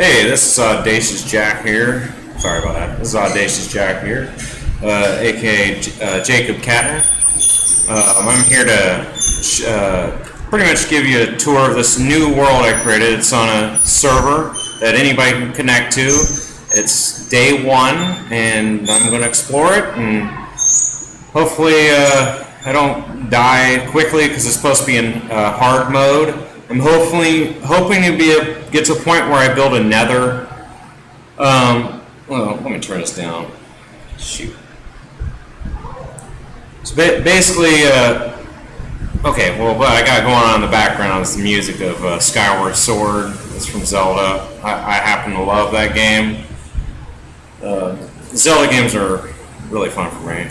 Hey, this is Audacious Jack here. Sorry about that. This is Audacious Jack here, aka Jacob Catner. I'm here to pretty much give you a tour of this new world I created. It's on a server that anybody can connect to. It's day one, and I'm going to explore it, and hopefully I don't die quickly because it's supposed to be in hard mode. I'm hoping to get to a point where I build a Nether. Well, let me turn this down. Shoot. So basically, okay. Well, what I got going on in the background is the music of Skyward Sword. It's from Zelda. I happen to love that game. Zelda games are really fun for me.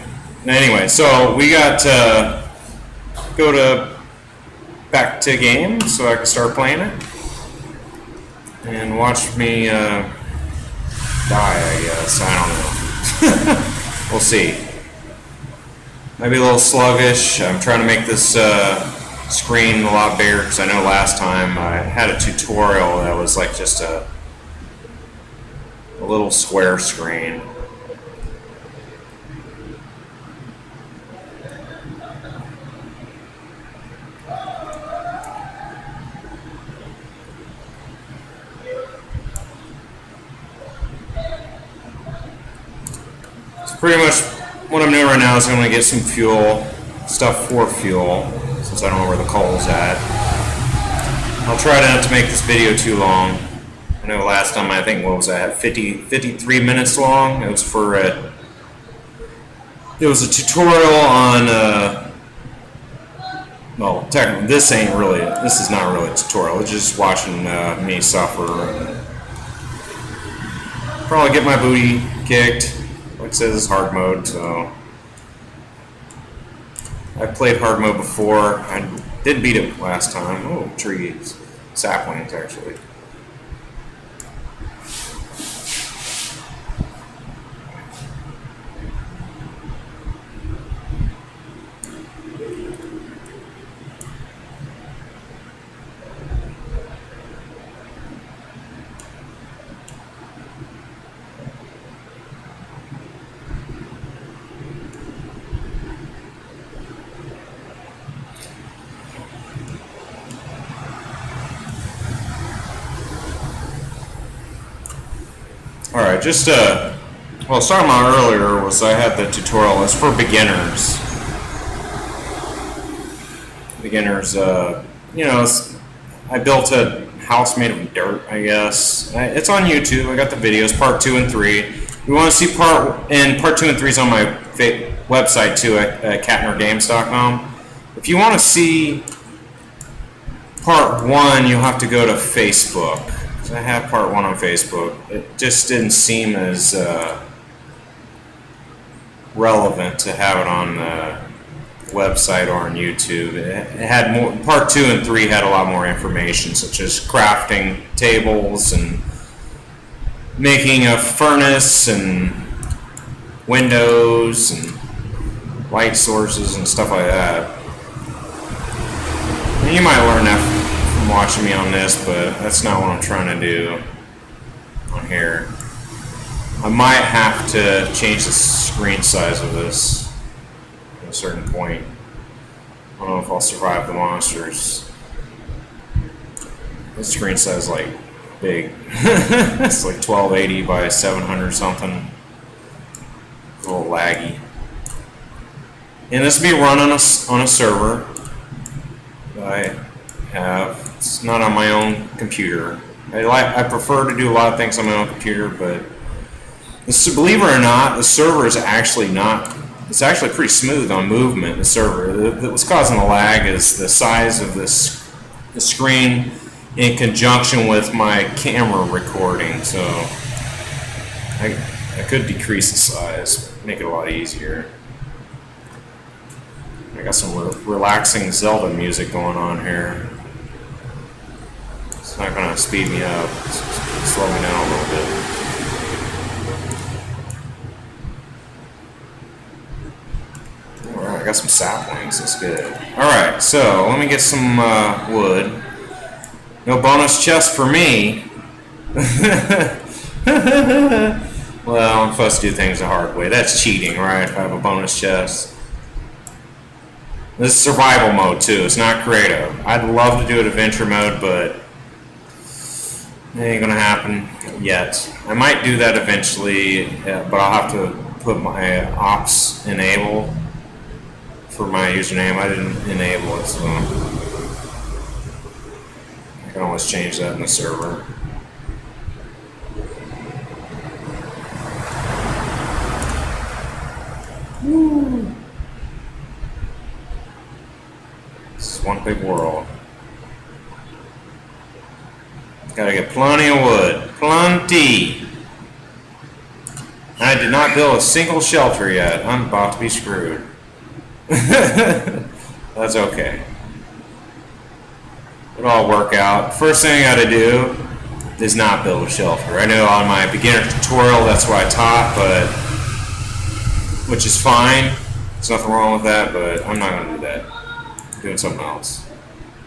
Anyway, so we got to go to back to game so I can start playing it and watch me die, I guess. I don't know. We'll see. Maybe a little sluggish. I'm trying to make this screen a lot bigger because I know last time I had a tutorial that was like just a little square screen. Pretty much what I'm doing right now is I'm going to get some fuel, stuff for fuel, since I don't know where the coal's at. I'll try not to make this video too long. I know last time, I think, what was that, 53 minutes long? It was for it was a tutorial on, well, technically, this is not really a tutorial. It's just watching me suffer. And probably get my booty kicked. Like I said, this is hard mode, so I've played hard mode before. I did beat it last time. Oh, trees. Saplings, actually. Alright, just well, starting out earlier was I had the tutorial. It's for beginners. Beginners, you know, I built a house made of dirt, I guess. It's on YouTube. I got the videos, part 2 and 3. If you want to see part 2 and 3 is on my website too, at catnergames.com. If you want to see part 1, you'll have to go to Facebook. I have part 1 on Facebook. It just didn't seem as relevant to have it on the website or on YouTube. It had more. Part 2 and 3 had a lot more information, such as crafting tables and making a furnace and windows and light sources and stuff like that. And you might learn that from watching me on this, but that's not what I'm trying to do on here. I might have to change the screen size of this at a certain point. I don't know if I'll survive the monsters. The screen size is like big. It's like 1280 by 700 something. It's a little laggy. And this will be run on a server that I have. It's not on my own computer. I prefer to do a lot of things on my own computer, but believe it or not, the server is actually not. It's actually pretty smooth on movement. The server. What's causing the lag is the size of the screen in conjunction with my camera recording. So I could decrease the size, make it a lot easier. I got some relaxing Zelda music going on here. It's not going to speed me up. It's slow me down a little bit. Alright, I got some saplings. That's good. Alright, so let me get some wood. No bonus chest for me. Well, I'm supposed to do things the hard way. That's cheating, right? If I have a bonus chest. This is survival mode, too. It's not creative. I'd love to do it adventure mode, but it ain't gonna happen yet. I might do that eventually, but I'll have to put my ops enable for my username. I didn't enable it, so I can always change that in the server. Woo. This is one big world. Gotta get plenty of wood. Plenty! I did not build a single shelter yet. I'm about to be screwed. That's okay. It'll all work out. First thing I gotta do is not build a shelter. I know on my beginner tutorial that's what I taught, but which is fine. There's nothing wrong with that, but I'm not gonna do that. I'm doing something else.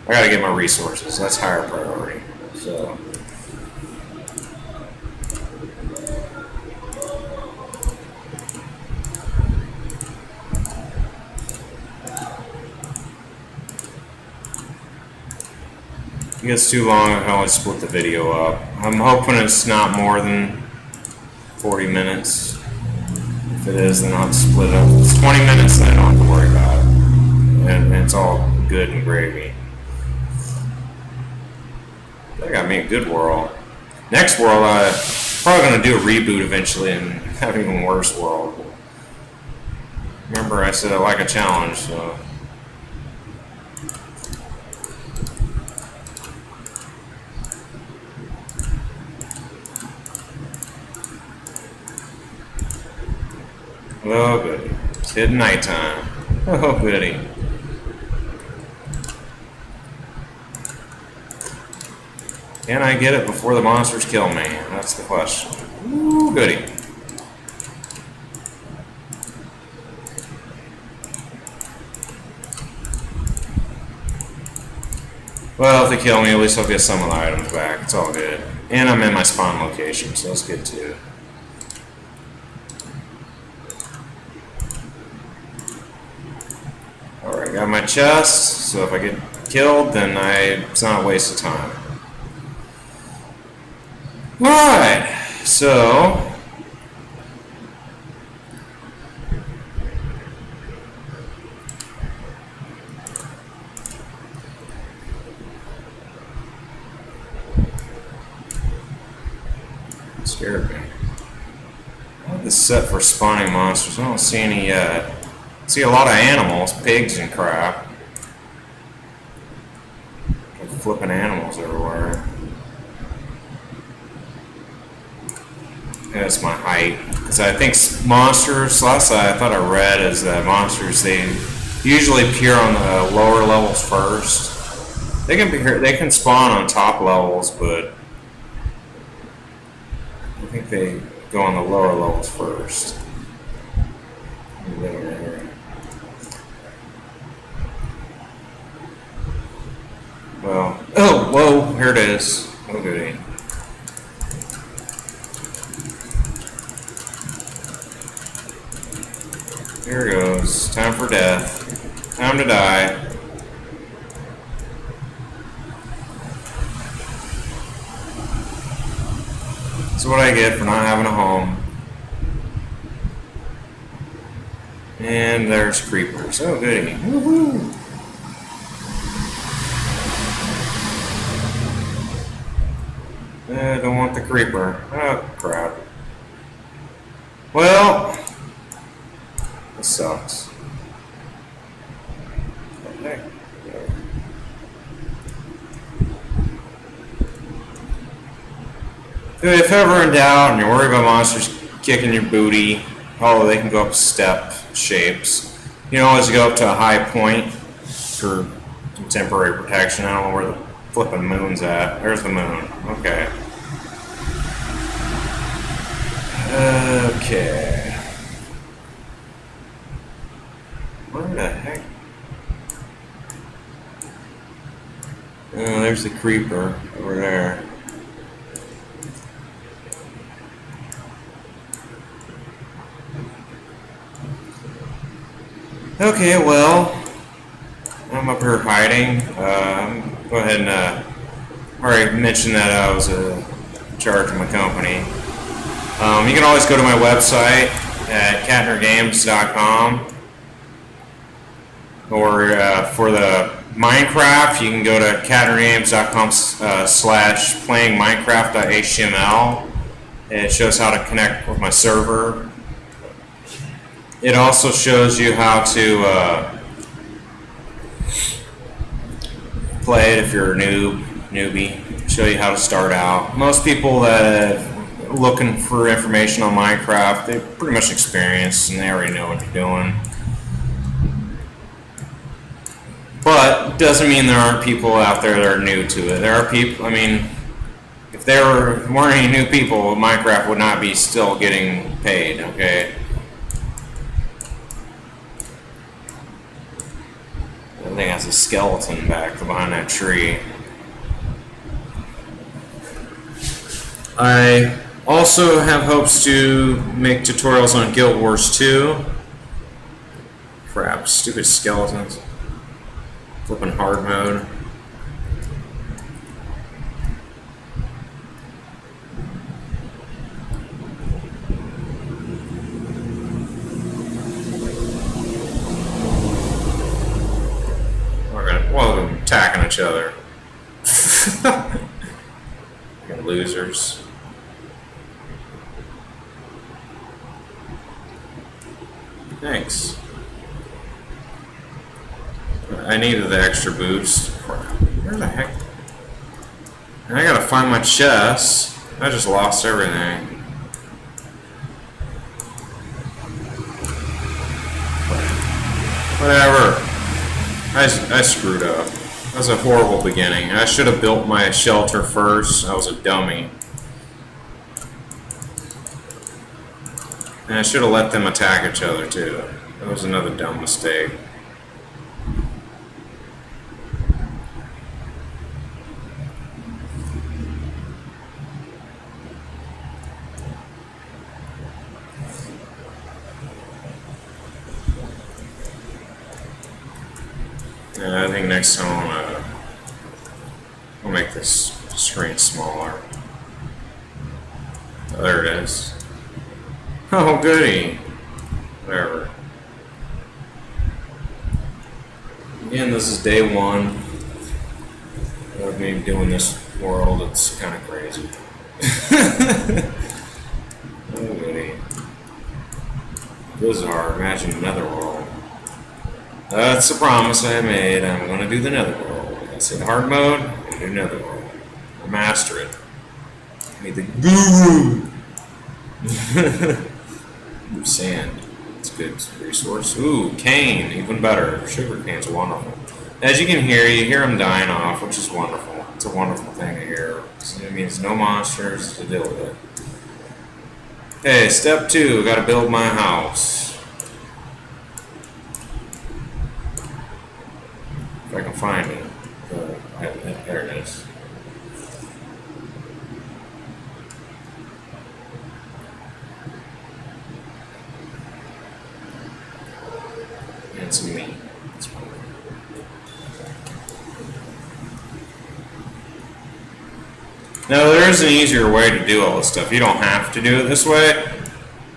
I gotta get my resources. That's higher priority. So if it gets too long, I can always split the video up. I'm hoping it's not more than 40 minutes. If it is, then I'll have to split it up. If it's 20 minutes, then I don't have to worry about it. And it's all good and gravy. That got me a good world. Next world, I'm probably going to do a reboot eventually and have an even worse world. Remember, I said I like a challenge, so. Oh, goody. It's hitting nighttime. Oh, goody. Can I get it before the monsters kill me? That's the question. Ooh, goody. Well, if they kill me, at least I'll get some of the items back. It's all good. And I'm in my spawn location, so that's good too. Alright, got my chest, so if I get killed, then it's not a waste of time. Alright, so scared me. I have this set for spawning monsters. I don't see any yet. I see a lot of animals, pigs and crap. Like flipping animals everywhere. That's my height. Because I think monsters, last I thought I read is that monsters, they usually appear on the lower levels first. They can spawn on top levels, but I think they go on the lower levels first. Well, oh, whoa, here it is. Oh, goody. Here goes. Time for death. Time to die. That's what I get for not having a home. And there's creepers. Oh, goody. Woohoo! I don't want the creeper. Oh, crap. Well, this sucks. Okay. If ever in doubt and you're worried about monsters kicking your booty, oh, they can go up step shapes. You can always go up to a high point for some temporary protection. I don't know where the flipping moon's at. There's the moon. Okay. Okay. Where the heck? Oh, there's the creeper over there. Okay, well, I'm up here hiding. Go ahead and already mentioned that I was in charge of my company. You can always go to my website at katnergames.com, or for the Minecraft, you can go to katnergames.com/playingminecraft.html. It shows how to connect with my server. It also shows you how to play it if you're a newbie. Show you how to start out. Most people that are looking for information on Minecraft, they're pretty much experienced and they already know what they're doing. But doesn't mean there aren't people out there that are new to it. There are people. I mean, if there weren't any new people, Minecraft would not be still getting paid. Okay. I think that's a skeleton back behind that tree. I also have hopes to make tutorials on Guild Wars 2. Crap, stupid skeletons. Flipping hard mode. We're attacking each other. Losers. Thanks. I needed the extra boost. Where the heck? And I gotta find my chest. I just lost everything. Whatever. I screwed up. That was a horrible beginning. I should have built my shelter first. I was a dummy. And I should have let them attack each other too. That was another dumb mistake. I think next time I'll make this screen smaller. Oh, there it is. Oh, goody. Whatever. Again, this is day one of me doing this world. It's kind of crazy. Oh, goody. Bizarre. Imagine another world. That's the promise I made. I'm going to do the Nether world. I said hard mode, I'm going to do Nether world. I'll master it. I need the guru. Ooh, sand. It's a good resource. Ooh, cane. Even better. Sugar cane's wonderful. As you can hear, you hear them dying off, which is wonderful. It's a wonderful thing to hear. It means no monsters to deal with it. Okay, step 2. Got to build my house. If I can find it. There it is. And some meat. Now, there is an easier way to do all this stuff. You don't have to do it this way.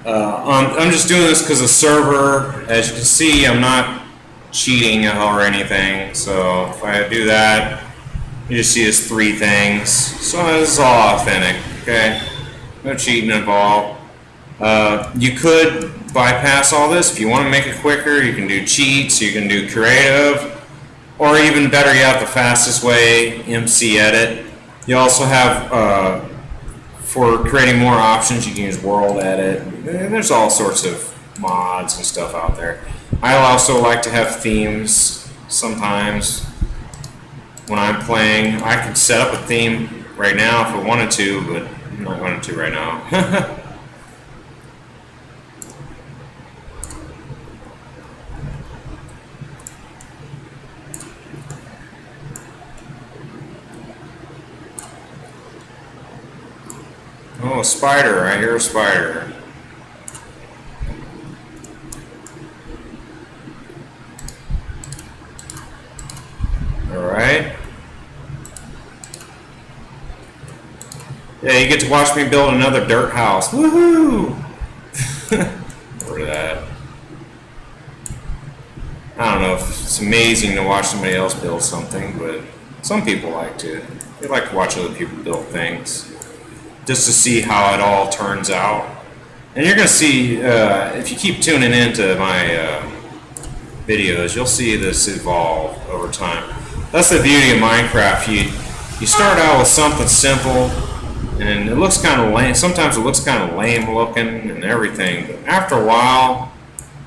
I'm just doing this because the server, as you can see, I'm not cheating or anything. So if I do that, you just see it's 3 things. So this is all authentic, okay? No cheating involved. You could bypass all this. If you want to make it quicker, you can do cheats, you can do creative, or even better yet, the fastest way, MC Edit. You also have, for creating more options, you can use World Edit. There's all sorts of mods and stuff out there. I also like to have themes sometimes when I'm playing. I could set up a theme right now if I wanted to, but I'm not going to right now. Oh, a spider. I hear a spider. Yeah, you get to watch me build another dirt house. Woohoo! Look at that. I don't know if it's amazing to watch somebody else build something, but some people like to. They like to watch other people build things, just to see how it all turns out. And you're going to see, if you keep tuning into my videos, you'll see this evolve over time. That's the beauty of Minecraft. You start out with something simple, and it looks kind of lame. Sometimes it looks kind of lame looking and everything, but after a while,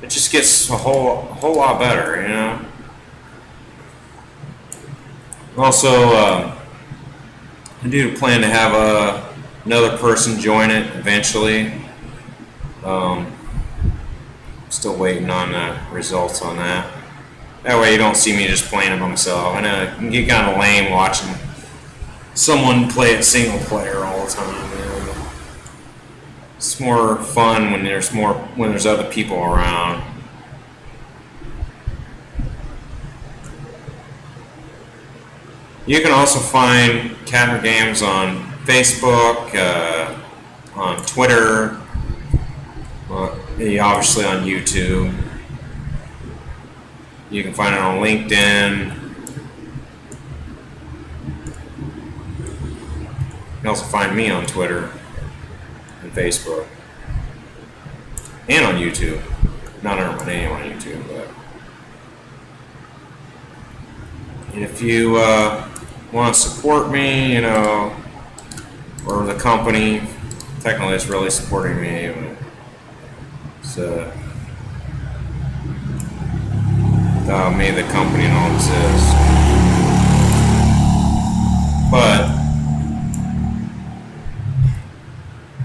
it just gets a whole lot better, you know. Also, I do plan to have another person join it eventually. Still waiting on results on that. That way you don't see me just playing it by myself. I know it can get kind of lame watching someone play it single player all the time. You know? It's more fun when there's other people around. You can also find Cadmer Games on Facebook, on Twitter, obviously on YouTube. You can find it on LinkedIn. You can also find me on Twitter and Facebook. And on YouTube. Not under my name on YouTube, but if you want to support me, you know, or the company, technically it's really supporting me. So without me, the company don't exist. But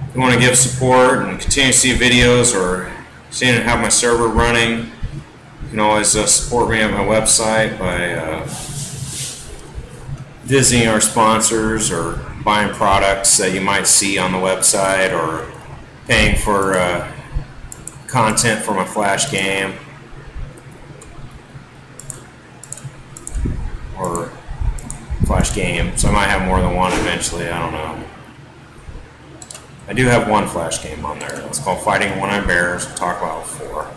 if you want to give support and continue to see videos or continue to have my server running, you can always support me at my website by visiting our sponsors or buying products that you might see on the website or paying for content for my Flash game or Flash game. So I might have more than one eventually, I don't know. I do have one Flash game on there. It's called Fighting One-Eyed Bears. We'll talk about it before.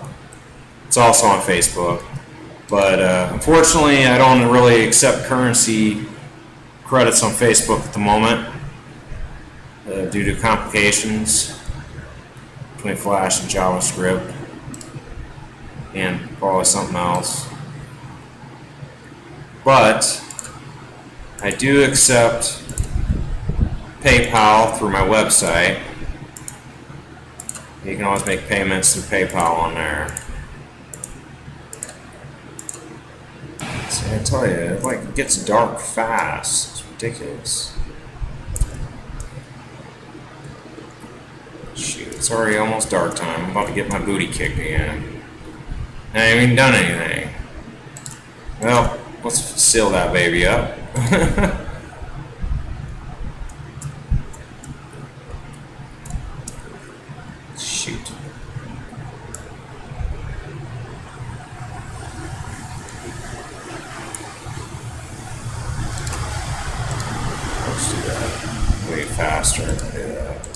It's also on Facebook. But unfortunately, I don't really accept currency credits on Facebook at the moment due to complications between Flash and JavaScript and probably something else. But I do accept PayPal through my website. You can always make payments through PayPal on there. See, I tell you, it gets dark fast. It's ridiculous. Shoot, it's already almost dark time. I'm about to get my booty kicked again. I haven't even done anything. Well, let's seal that baby up. Shoot. Let's do that way faster. Do that.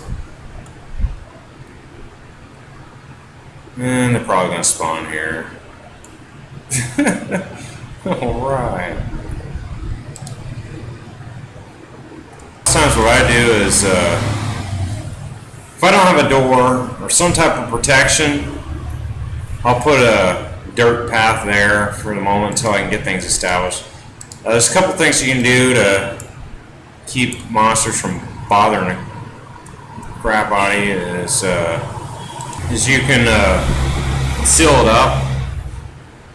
And they're probably going to spawn here. Alright. Sometimes what I do is, if I don't have a door or some type of protection, I'll put a dirt path there for the moment until I can get things established. There's a couple things you can do to keep monsters from bothering the crap out of you. Is you can seal it up,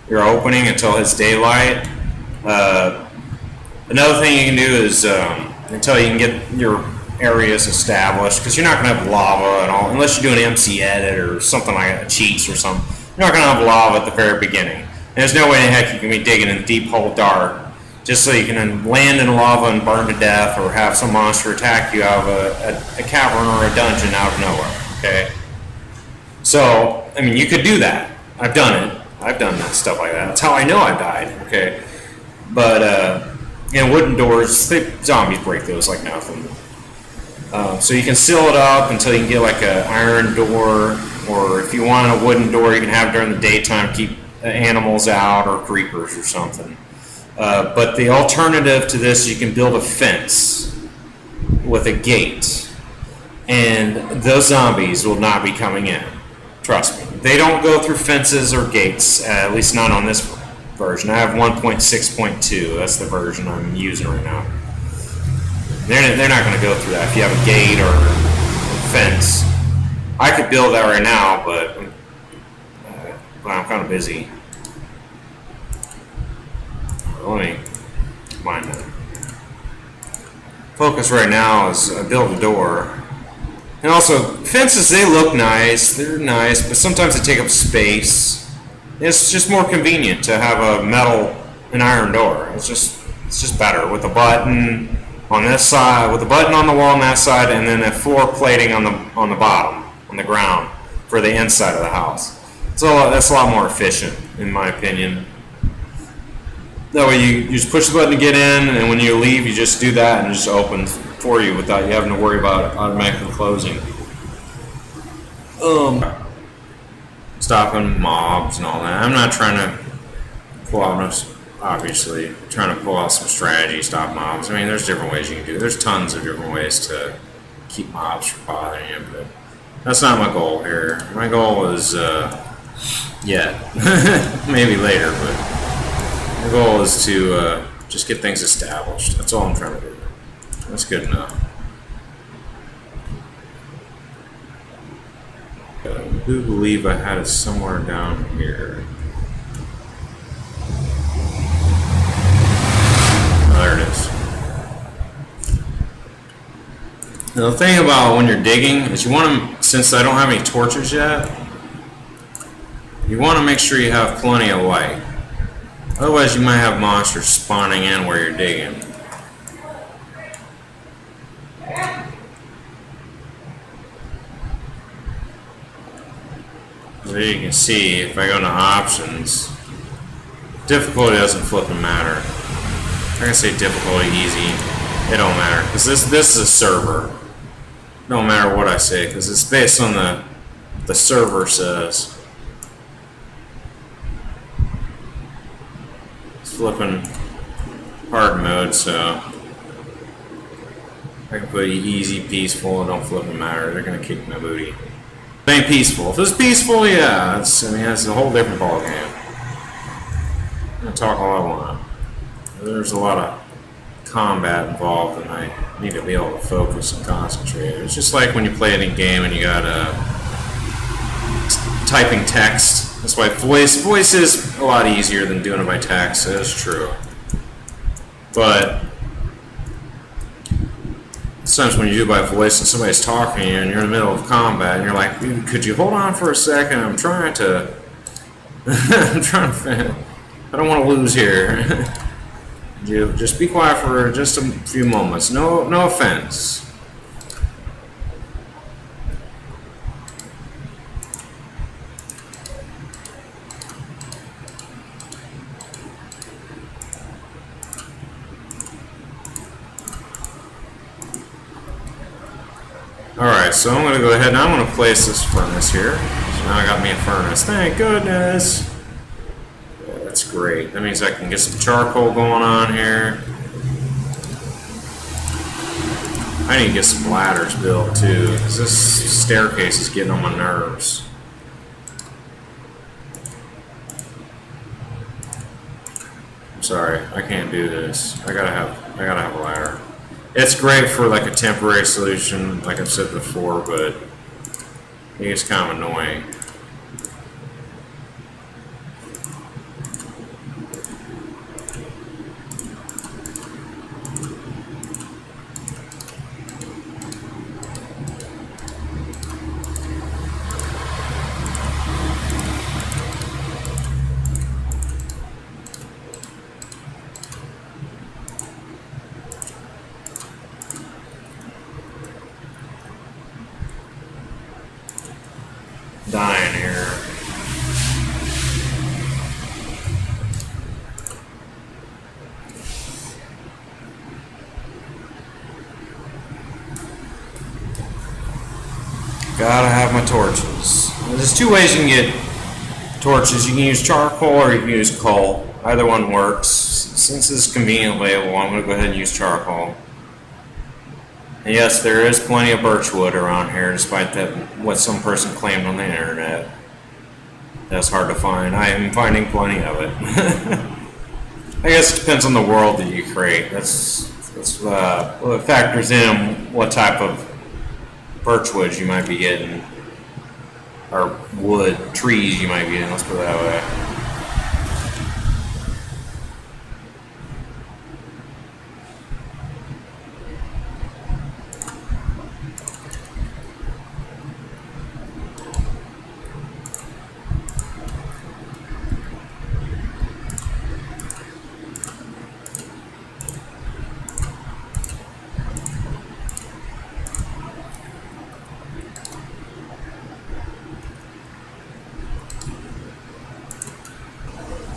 your opening, until it's daylight. Another thing you can do is until you can get your areas established, because you're not going to have lava at all, unless you do an MC edit or something like that, cheats or something. You're not going to have lava at the very beginning. And there's no way in heck you can be digging in the deep hole dark just so you can land in lava and burn to death, or have some monster attack you out of a cavern or a dungeon out of nowhere. Okay. So, I mean, you could do that. I've done it. I've done that stuff like that. That's how I know I've died. Okay. But, wooden doors, zombies break those like nothing. So you can seal it up until you can get like an iron door, or if you want a wooden door, you can have it during the daytime, keep animals out or creepers or something. But the alternative to this, you can build a fence with a gate, and those zombies will not be coming in. Trust me. They don't go through fences or gates, at least not on this version. I have 1.6.2. That's the version I'm using right now. They're not going to go through that if you have a gate or a fence. I could build that right now, but I'm kind of busy. Let me find that. Focus right now is build a door. And also, fences, they look nice. They're nice, but sometimes they take up space. It's just more convenient to have a metal and iron door. It's just better with a button on this side, with a button on the wall on that side, and then a floor plating on the bottom, on the ground, for the inside of the house. So that's a lot more efficient, in my opinion. That way you just push the button to get in, and when you leave, you just do that, and it just opens for you without you having to worry about it automatically closing. Stopping mobs and all that. I'm not trying to pull out, obviously, trying to pull out some strategy, stop mobs. I mean, there's different ways you can do it. There's tons of different ways to keep mobs from bothering you, but that's not my goal here. My goal is, maybe later, but my goal is to just get things established. That's all I'm trying to do. That's good enough. I do believe I had it somewhere down here. Oh, there it is. Now, the thing about when you're digging is you want to, since I don't have any torches yet, you want to make sure you have plenty of light. Otherwise, you might have monsters spawning in where you're digging. There you can see, if I go to options, difficulty doesn't flipping matter. I can say difficulty, easy, it don't matter, because this is a server. No matter what I say, because it's based on the server says. It's flipping hard mode, so I can put easy, peaceful, it don't flipping matter. They're gonna kick my booty. It ain't peaceful. If it's peaceful, yeah, that's a whole different ballgame. I'm gonna talk all I want. There's a lot of combat involved, and I need to be able to focus and concentrate. It's just like when you play it in game and you got typing text. That's why voice is a lot easier than doing it by text. That is true. But sometimes when you do it by voice and somebody's talking to you and you're in the middle of combat and you're like, dude, could you hold on for a second? I'm trying to I don't want to lose here. You just be quiet for just a few moments. No offense. Alright, so I'm going to go ahead and I'm going to place this furnace here. So now I got me a furnace. Thank goodness. Yeah, that's great. That means I can get some charcoal going on here. I need to get some ladders built too, because this staircase is getting on my nerves. I'm sorry, I can't do this. I gotta have a ladder. It's great for like a temporary solution, like I've said before, but it's kind of annoying. Gotta have my torches. There's two ways you can get torches. You can use charcoal or you can use coal. Either one works. Since it's conveniently available, I'm going to go ahead and use charcoal. And yes, there is plenty of birch wood around here, despite that what some person claimed on the internet. That's hard to find. I am finding plenty of it. I guess it depends on the world that you create. That's well, it factors in what type of birch wood you might be getting, or wood trees you might be getting. Let's put it that way.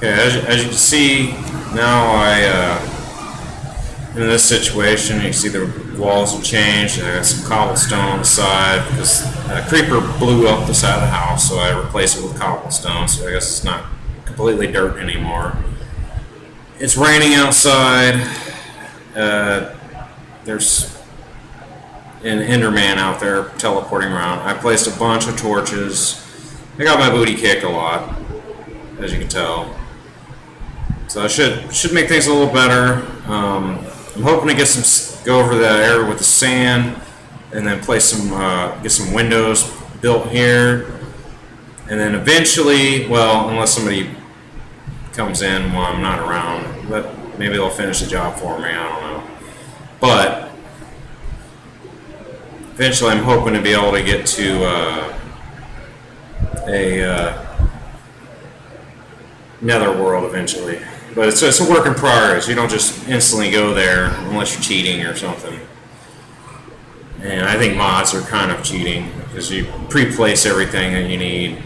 Okay, as you can see, now in this situation, you can see the walls have changed, and I got some cobblestone on the side, because a creeper blew up the side of the house, so I replaced it with cobblestone, so I guess it's not completely dirt anymore. It's raining outside. There's an Enderman out there teleporting around. I placed a bunch of torches. I got my booty kicked a lot, as you can tell. So I should make things a little better. I'm hoping to go over that area with the sand, and then place some get some windows built here, and then eventually, well, unless somebody comes in while I'm not around, but maybe they'll finish the job for me. I don't know. But eventually, I'm hoping to be able to get to a Nether world eventually. But it's a work in progress. You don't just instantly go there unless you're cheating or something. And I think mods are kind of cheating because you pre-place everything that you need.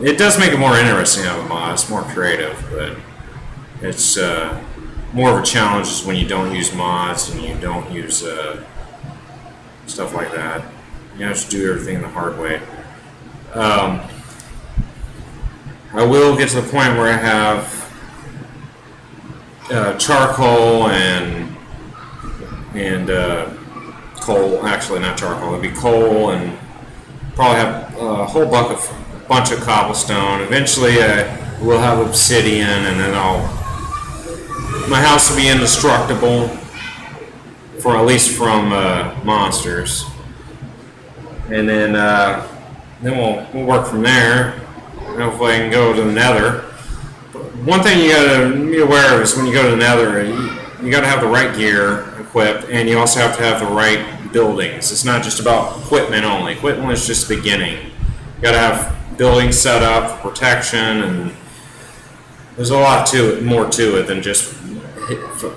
It does make it more interesting to have a mod. It's more creative, but it's more of a challenge is when you don't use mods and you don't use stuff like that. You have to do everything the hard way. I will get to the point where I have charcoal and coal. Actually, not charcoal. It'd be coal, and probably have a whole bunch of cobblestone. Eventually, I will have obsidian, and then my house will be indestructible for at least from monsters, and then we'll work from there. Hopefully I can go to the Nether. But one thing you gotta be aware of is when you go to the Nether, you gotta have the right gear equipped, and you also have to have the right buildings. It's not just about equipment only. Equipment is just the beginning. You gotta have buildings set up for protection, and there's a lot to it, more to it than just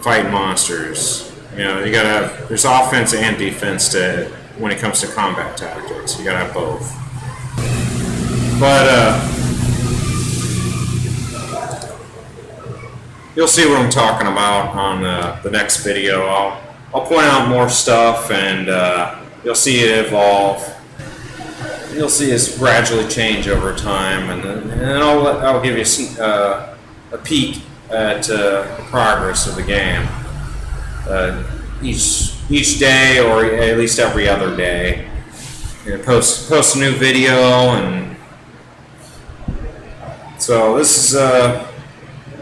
fighting monsters. You know, you gotta have, there's offense and defense to when it comes to combat tactics. You gotta have both. But you'll see what I'm talking about on the next video. I'll point out more stuff, and you'll see it evolve. You'll see it gradually change over time, and then I'll give you a peek at the progress of the game each day, or at least every other day. You know, post a new video, and so this is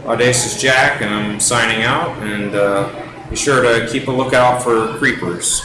Audacious Jack, and I'm signing out, and be sure to keep a lookout for creepers.